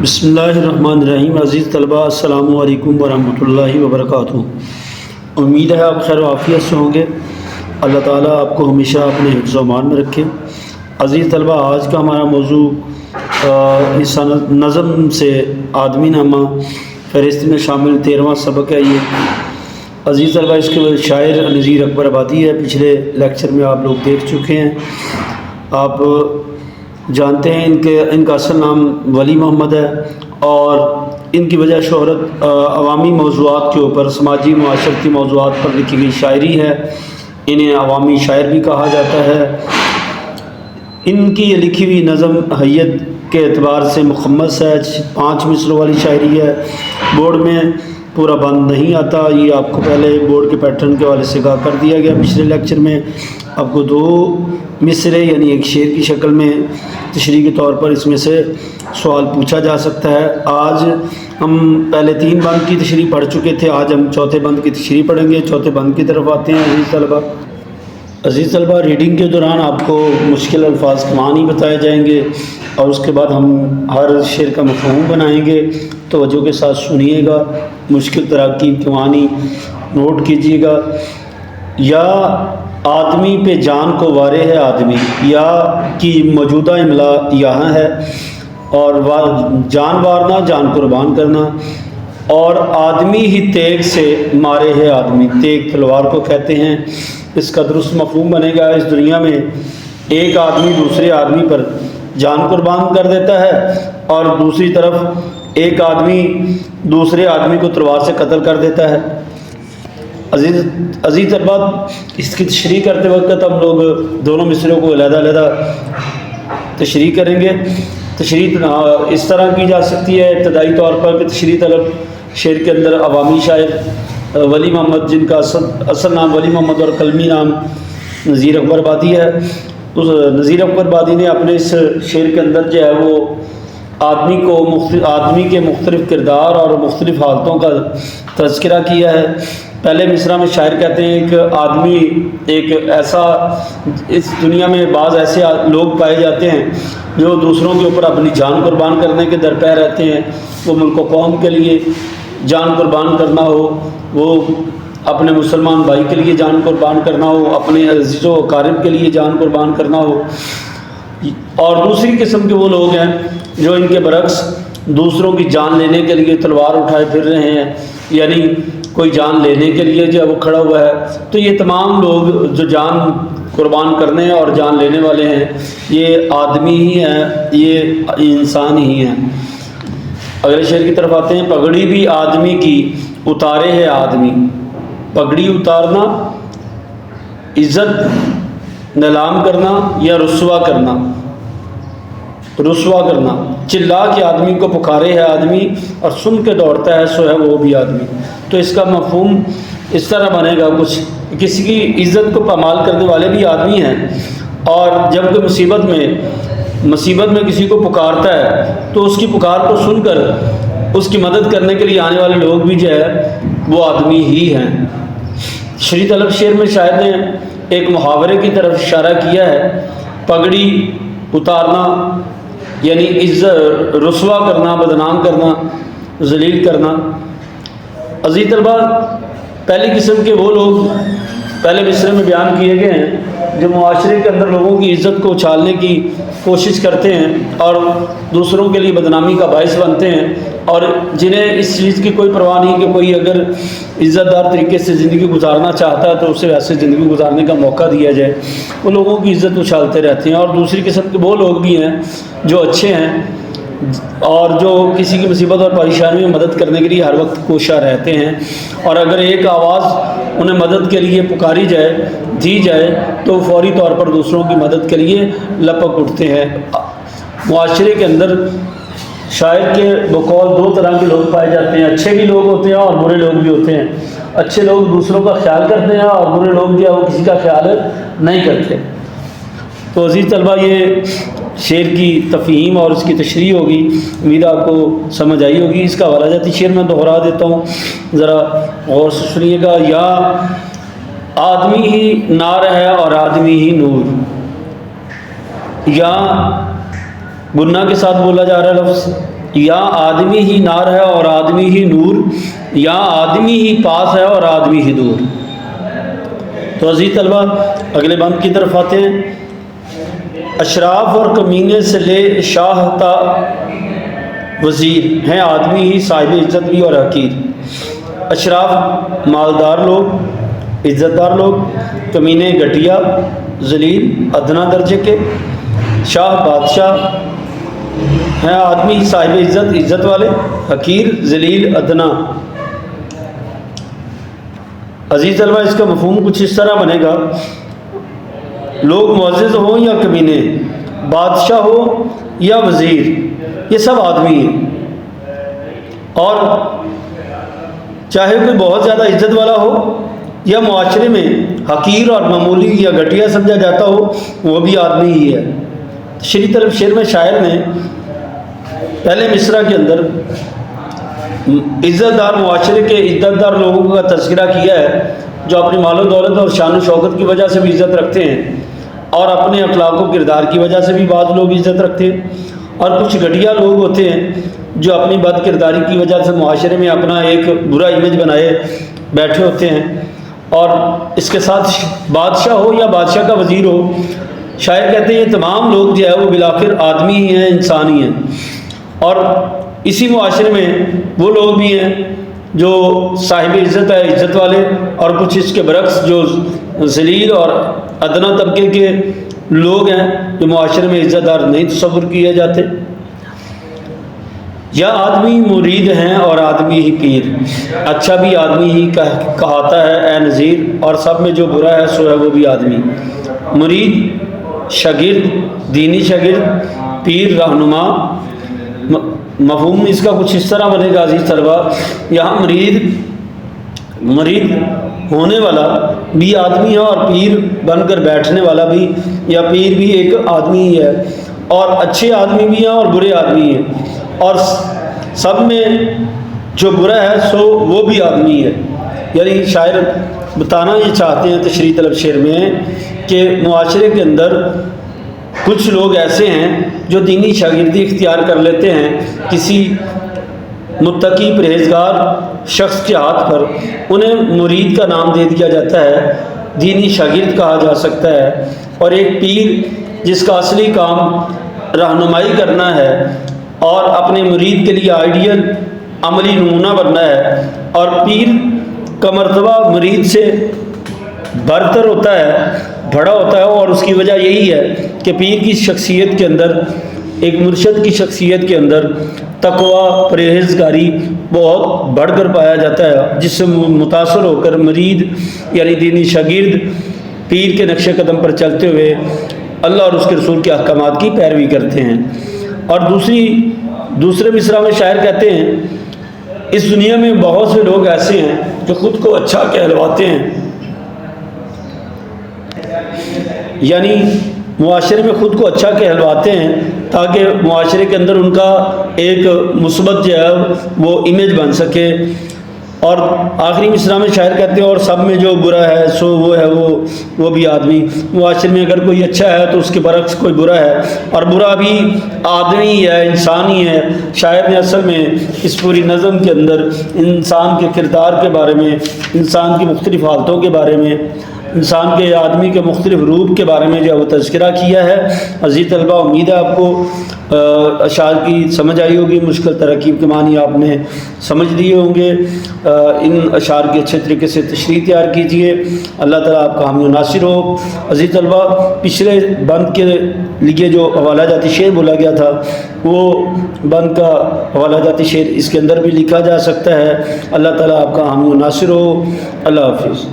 بسم اللہ الرحمن الرحیم۔ عزیز طلباء، السلام علیکم ورحمۃ اللہ وبرکاتہ۔ امید ہے آپ خیر و عافیت سے ہوں گے۔ اللہ تعالیٰ آپ کو ہمیشہ اپنے حفظ و امان میں رکھے۔ عزیز طلباء، آج کا ہمارا موضوع اس نظم سے آدمی نامہ فہرست میں شامل 13واں سبق ہے۔ یہ عزیز طلباء، اس کے شاعر نذیر اکبر آبادی ہے۔ پچھلے لیکچر میں آپ لوگ دیکھ چکے ہیں۔ آپ جانتے ہیں ان کا اصل نام ولی محمد ہے، اور ان کی وجہ شہرت عوامی موضوعات کے اوپر، سماجی معاشرتی موضوعات پر لکھی گئی شاعری ہے۔ انہیں عوامی شاعر بھی کہا جاتا ہے۔ ان کی یہ لکھی ہوئی نظم حیت کے اعتبار سے مخمس ہے، 5 مصروں والی شاعری ہے۔ بورڈ میں پورا بند نہیں آتا، یہ آپ کو پہلے بورڈ کے پیٹرن کے حوالے سے کر دیا گیا پچھلے لیکچر میں۔ آپ کو 2 مصرے یعنی ایک شعر کی شکل میں تشریح کے طور پر اس میں سے سوال پوچھا جا سکتا ہے۔ آج ہم پہلے 3 بند کی تشریح پڑھ چکے تھے، آج ہم چوتھے بند کی تشریح پڑھیں گے۔ چوتھے بند کی طرف آتے ہیں۔ عزیز طلباء، ریڈنگ کے دوران آپ کو مشکل الفاظ کے معنی بتائے جائیں گے، اور اس کے بعد ہم ہر شعر کا مفہوم بنائیں گے۔ توجہ کے ساتھ سنیے گا، مشکل تراکیب کے معنی نوٹ کیجیے گا۔ یا آدمی پہ جان کو وارے ہے آدمی، یا کی موجودہ املا یہاں ہے، اور جان وارنا، جان قربان کرنا، اور آدمی ہی تیغ سے مارے ہے آدمی، تیغ تلوار کو کہتے ہیں۔ اس کا درست مفہوم بنے گا، اس دنیا میں ایک آدمی دوسرے آدمی پر جان قربان کر دیتا ہے، اور دوسری طرف ایک آدمی دوسرے آدمی کو تلوار سے قتل کر دیتا ہے۔ عزیز طلباء، اس کی تشریح کرتے وقت ہم لوگ دونوں مصروں کو علیحدہ علیحدہ تشریح کریں گے۔ تشریح اس طرح کی جا سکتی ہے ابتدائی طور پر کہ تشریح طلب شعر کے اندر عوامی شاعر ولی محمد، جن کا اصل نام ولی محمد اور قلمی نام نذیر اکبر آبادی ہے، اس نذیر اکبر آبادی نے اپنے اس شعر کے اندر جو ہے وہ آدمی کے مختلف کردار اور مختلف حالتوں کا تذکرہ کیا ہے۔ پہلے مصرع میں شاعر کہتے ہیں کہ آدمی ایک ایسا، اس دنیا میں بعض ایسے لوگ پائے جاتے ہیں جو دوسروں کے اوپر اپنی جان قربان کرنے کے درپے رہتے ہیں۔ وہ ملک و قوم کے لیے جان قربان کرنا ہو، وہ اپنے مسلمان بھائی کے لیے جان قربان کرنا ہو، اپنے عزیز و اقارب کے لیے جان قربان کرنا ہو۔ اور دوسری قسم کے وہ لوگ ہیں جو ان کے برعکس دوسروں کی جان لینے کے لیے تلوار اٹھائے پھر رہے ہیں، یعنی کوئی جان لینے کے لیے جو وہ کھڑا ہوا ہے۔ تو یہ تمام لوگ جو جان قربان کرنے اور جان لینے والے ہیں، یہ آدمی ہی ہیں، یہ انسان ہی ہیں۔ اگلے شعر کی طرف آتے ہیں۔ پگڑی بھی آدمی کی اتارے ہے آدمی، پگڑی اتارنا، عزت نیلام کرنا یا رسوا کرنا، چلا کے آدمی کو پکارے ہے آدمی، اور سن کے دوڑتا ہے سو ہے وہ بھی آدمی۔ تو اس کا مفہوم اس طرح بنے گا کچھ، کسی کی عزت کو پامال کرنے والے بھی آدمی ہیں، اور جب کہ مصیبت میں کسی کو پکارتا ہے تو اس کی پکار کو سن کر اس کی مدد کرنے کے لیے آنے والے لوگ بھی جو ہے وہ آدمی ہی ہیں۔ شریعت طلب شعر میں شاعر نے ایک محاورے کی طرف اشارہ کیا ہے۔ پگڑی اتارنا یعنی عزت رسوا کرنا، بدنام کرنا، ذلیل کرنا۔ عزیز طلباء، پہلی قسم کے وہ لوگ پہلے مصرے میں بیان کیے گئے ہیں جو معاشرے کے اندر لوگوں کی عزت کو اچھالنے کی کوشش کرتے ہیں اور دوسروں کے لیے بدنامی کا باعث بنتے ہیں، اور جنہیں اس چیز کی کوئی پرواہ نہیں کہ کوئی اگر عزت دار طریقے سے زندگی گزارنا چاہتا ہے تو اسے ویسے زندگی گزارنے کا موقع دیا جائے۔ وہ لوگوں کی عزت اچھالتے رہتے ہیں۔ اور دوسری قسم کے وہ لوگ بھی ہیں جو اچھے ہیں اور جو کسی کی مصیبت اور پریشانی میں مدد کرنے کے لیے ہر وقت کوشاں رہتے ہیں، اور اگر ایک آواز انہیں مدد کے لیے پکاری جائے، دی جائے، تو فوری طور پر دوسروں کی مدد کے لیے لپک اٹھتے ہیں۔ معاشرے کے اندر شاعر کے بقول 2 طرح کے لوگ پائے جاتے ہیں، اچھے بھی لوگ ہوتے ہیں اور برے لوگ بھی ہوتے ہیں۔ اچھے لوگ دوسروں کا خیال کرتے ہیں، اور برے لوگ جو ہے وہ کسی کا خیال نہیں کرتے۔ تو عزیز طلباء، یہ شعر کی تفہیم اور اس کی تشریح ہوگی، امید آپ کو سمجھ آئی ہوگی۔ اس کا حوالہ جاتی شعر میں دوہرا دیتا ہوں، ذرا غور سے سنیے گا۔ یا آدمی ہی نار ہے اور آدمی ہی نور، یا گناہ کے ساتھ بولا جا رہا ہے لفظ، یا آدمی ہی نار ہے اور آدمی ہی نور، یا آدمی ہی پاس ہے اور آدمی ہی دور۔ تو عزیز طلبہ اگلے بند کی طرف آتے ہیں۔ اشراف اور کمینے سے لے شاہ تا وزیر ہیں آدمی ہی صاحب عزت بھی اور حقیر۔ اشراف مالدار لوگ، عزت دار لوگ، کمینے گھٹیا ذلیل ادنا درجے کے، شاہ بادشاہ ہیں آدمی صاحب عزت عزت والے، حقیر ذلیل ادنا۔ عزیز طلبہ اس کا مفہوم کچھ اس طرح بنے گا، لوگ معزز ہوں یا کمینے، بادشاہ ہو یا وزیر، یہ سب آدمی ہیں، اور چاہے کوئی بہت زیادہ عزت والا ہو یا معاشرے میں حقیر اور معمولی یا گھٹیا سمجھا جاتا ہو، وہ بھی آدمی ہی ہے۔ شریعت طلب شعر میں شاعر نے پہلے مصرع کے اندر عزت دار معاشرے کے عزت دار لوگوں کا تذکرہ کیا ہے، جو اپنی مال و دولت اور شان و شوکت کی وجہ سے بھی عزت رکھتے ہیں، اور اپنے اخلاق و کردار کی وجہ سے بھی بعض لوگ عزت رکھتے ہیں، اور کچھ گھٹیا لوگ ہوتے ہیں جو اپنی بد کرداری کی وجہ سے معاشرے میں اپنا ایک برا امیج بنائے بیٹھے ہوتے ہیں۔ اور اس کے ساتھ بادشاہ ہو یا بادشاہ کا وزیر ہو، شاعر کہتے ہیں یہ تمام لوگ جو ہے وہ بالآخر آدمی ہی ہیں، انسان ہی ہیں، اور اسی معاشرے میں وہ لوگ بھی ہیں جو صاحب عزت ہے، عزت والے، اور کچھ اس کے برعکس جو ذلیل اور ادنا طبقے کے لوگ ہیں جو معاشرے میں عزت دار نہیں تصور کیے جاتے۔ یا آدمی مرید ہیں اور آدمی ہی پیر، اچھا بھی آدمی ہی کہاتا ہے اے نذیر، اور سب میں جو برا ہے سو ہے وہ بھی آدمی۔ مرید شاگرد، دینی شاگرد، پیر رہنما۔ مفہوم اس کا کچھ اس طرح بنے گا عزیز طلبہ، یہاں مرید ہونے والا بھی آدمی ہے، اور پیر بن کر بیٹھنے والا بھی یا پیر بھی ایک آدمی ہی ہے، اور اچھے آدمی بھی ہیں اور برے آدمی ہیں، اور سب میں جو برا ہے سو وہ بھی آدمی ہے۔ یعنی شاعر بتانا یہ چاہتے ہیں تشریح طلب شعر میں کہ معاشرے کے اندر کچھ لوگ ایسے ہیں جو دینی شاگردی اختیار کر لیتے ہیں، کسی متقی پرہیزگار شخص کے ہاتھ پر انہیں مرید کا نام دے دیا جاتا ہے، دینی شاگرد کہا جا سکتا ہے، اور ایک پیر جس کا اصلی کام رہنمائی کرنا ہے اور اپنے مرید کے لیے آئیڈیل عملی نمونہ بننا ہے، اور پیر کا مرتبہ مرید سے برتر ہوتا ہے، بڑا ہوتا ہے، اور اس کی وجہ یہی ہے کہ پیر کی شخصیت کے اندر، ایک مرشد کی شخصیت کے اندر تقوی پرہیزگاری بہت بڑھ کر پایا جاتا ہے، جس سے متاثر ہو کر مرید یعنی دینی شاگرد پیر کے نقش قدم پر چلتے ہوئے اللہ اور اس کے رسول کے احکامات کی پیروی کرتے ہیں۔ اور دوسرے مصرع میں شاعر کہتے ہیں اس دنیا میں بہت سے لوگ ایسے ہیں جو خود کو اچھا کہلواتے ہیں، یعنی معاشرے میں خود کو اچھا کہلواتے ہیں تاکہ معاشرے کے اندر ان کا ایک مثبت جو ہے وہ امیج بن سکے۔ اور آخری مصرع میں شاعر کہتے ہیں اور سب میں جو برا ہے سو وہ ہے وہ بھی آدمی۔ معاشرے میں اگر کوئی اچھا ہے تو اس کے برعکس کوئی برا ہے، اور برا بھی آدمی ہے، انسان ہی ہے۔ شاعر نے اصل میں اس پوری نظم کے اندر انسان کے کردار کے بارے میں، انسان کی مختلف حالتوں کے بارے میں، انسان کے آدمی کے مختلف روپ کے بارے میں جو ہے وہ تذکرہ کیا ہے۔ عزیز طلبہ امید ہے آپ کو اشعار کی سمجھ آئی ہوگی، مشکل ترکیب کے معنی آپ نے سمجھ لیے ہوں گے۔ ان اشعار کی اچھے طریقے سے تشریح تیار کیجیے، اللہ تعالیٰ آپ کا حامی و ناصر ہو۔ عزیز طلبہ پچھلے بند کے لیے جو حوالہ جاتی شعر بولا گیا تھا وہ بند کا حوالہ جاتی شعر اس کے اندر بھی لکھا جا سکتا ہے۔ اللہ تعالیٰ آپ کا حامی و ناصر ہو۔ اللہ حافظ۔